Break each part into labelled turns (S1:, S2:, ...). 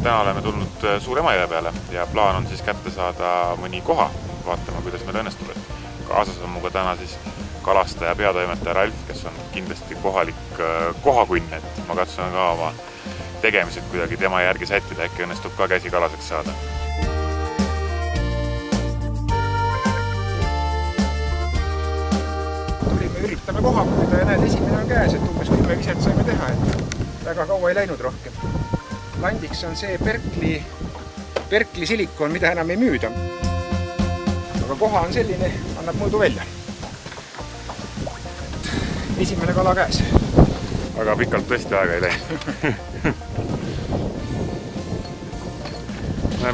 S1: Täna oleme tulnud Suure Emajõe peale ja plaan on siis kätte saada mõni koha. Vaatame, kuidas meil õnnestub. Kaasas on muga täna siis kalastaja peatoimetaja Ralf, kes on kindlasti kohalik kohakunn, et ma katsun ka oma tegemised kuidagi tema järgi sättida, äkki õnnestub ka käsi kalaseks saada.
S2: Tulime, üritame koha püüda ja näed, esimene on käes, et umbes 10 viset saime teha, et väga kaua ei läinud rohkem. Landiks on see Berkli silikoon, mida enam ei müüda. Aga koha on selline, annab mõõdu välja. Esimene kala käes.
S1: Aga pikalt tõesti aega ei läinud.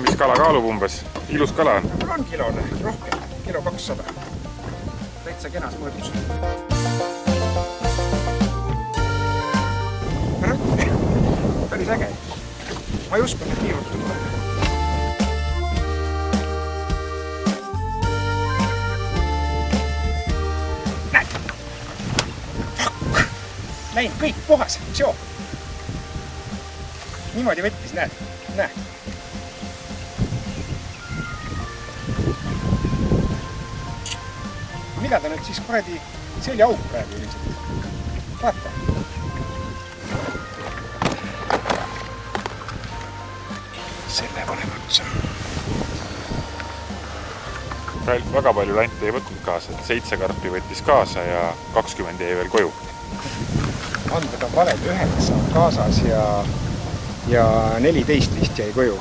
S1: Mis kala kaalub umbes? Ilus kala on?
S2: On kilone, rohkem, kilo 200. Täitsa kenas mõõdus. Päris äge. Ma ei uskun, et nii ruttu tuleb. Näed! Läinud kõik puhas, seo. Niimoodi võttis, näed. Näed. Mida ta nüüd siis kuradi selja auk praegu üldiselt? Vaata. Selle paneme otsa.
S1: Ralf väga palju lante ei võtnud kaasa, 7 karpi võttis kaasa ja 20 jäi veel koju.
S2: Andmed on valed, 9 on kaasas ja 14 vist jäi koju.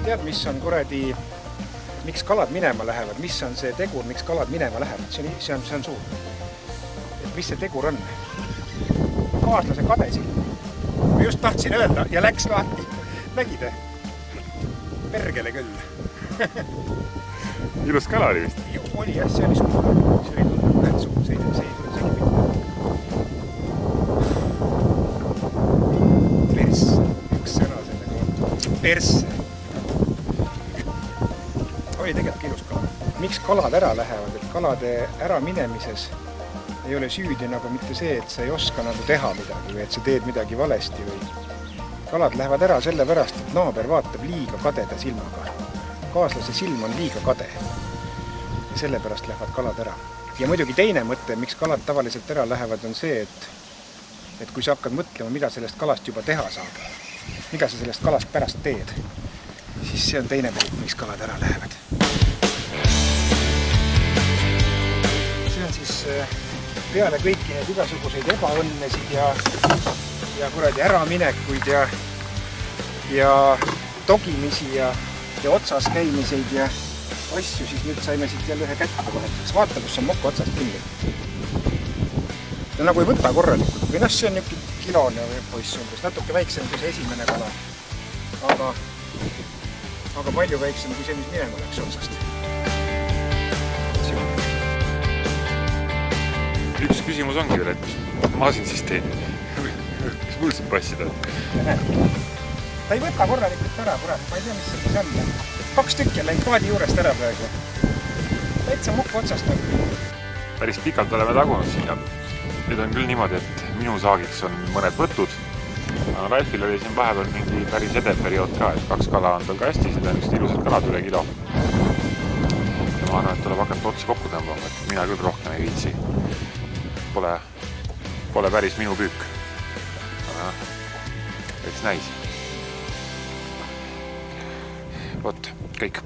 S2: Tead, mis on kuradi, miks kalad minema lähevad, mis on see tegur, miks kalad minema lähevad? See on suur. Et mis see tegur on? Kaaslase kadesi. Ma just tahtsin öelda ja läks lahti. Nägide? Pergele küll.
S1: Ilus kala oli vist?
S2: Oli jah, see oli suur. See oli tundnud suur, see oli persse. Üks sõna selle kohta. Persse. Oli tegelikult ilus kala. Miks kalad ära lähevad? Et kalade ära minemises ei ole süüdi nagu mitte see, et sa ei oska nagu teha midagi või et sa teed midagi valesti või kalad lähevad ära sellepärast, et naaber vaatab liiga kadeda silmaga. Kaaslase silm on liiga kade ja sellepärast lähevad kalad ära. Ja muidugi teine mõte, miks kalad tavaliselt ära lähevad, on see, et kui sa hakkad mõtlema, mida sellest kalast juba teha saab, mida sa sellest kalast pärast teed, siis see on teine põhjus, miks kalad ära lähevad. See on siis peale kõiki need igasuguseid ebaõnnesid ja kuradi äraminekuid ja togimisi ja otsas käimiseid ja asju, siis nüüd saime siit jälle ühe kätte vahetuseks. Vaata, kus on mokku otsast kinni. No nagu ei võta korralikult. Või see on niisugune kilone poiss umbes, natuke väiksem kui see esimene kala. Aga palju väiksem kui see, mis minema läks otsast.
S1: Üks küsimus ongi veel, et ma siin siis teen. Mis mul siin passida?
S2: Ta ei võta korralikult ära, kurat. Ma ei tea, mis see on. 2 tükki on läinud paadi juurest ära praegu. Täitsa mokku otsast on.
S1: Päris pikalt oleme tagunud siin ja nüüd on küll niimoodi, et minu saagiks on mõned võtud. Ralfil oli siin vahepeal mingi päris edev periood ka, et 2 kala on tal ka hästi, siin on just ilusad kalad üle kilo. Ja ma arvan, et tuleb hakata otsi kokku tõmbama, et mina küll rohkem ei viitsi. Pole päris minu püük. Eks näis. Vot, kõik.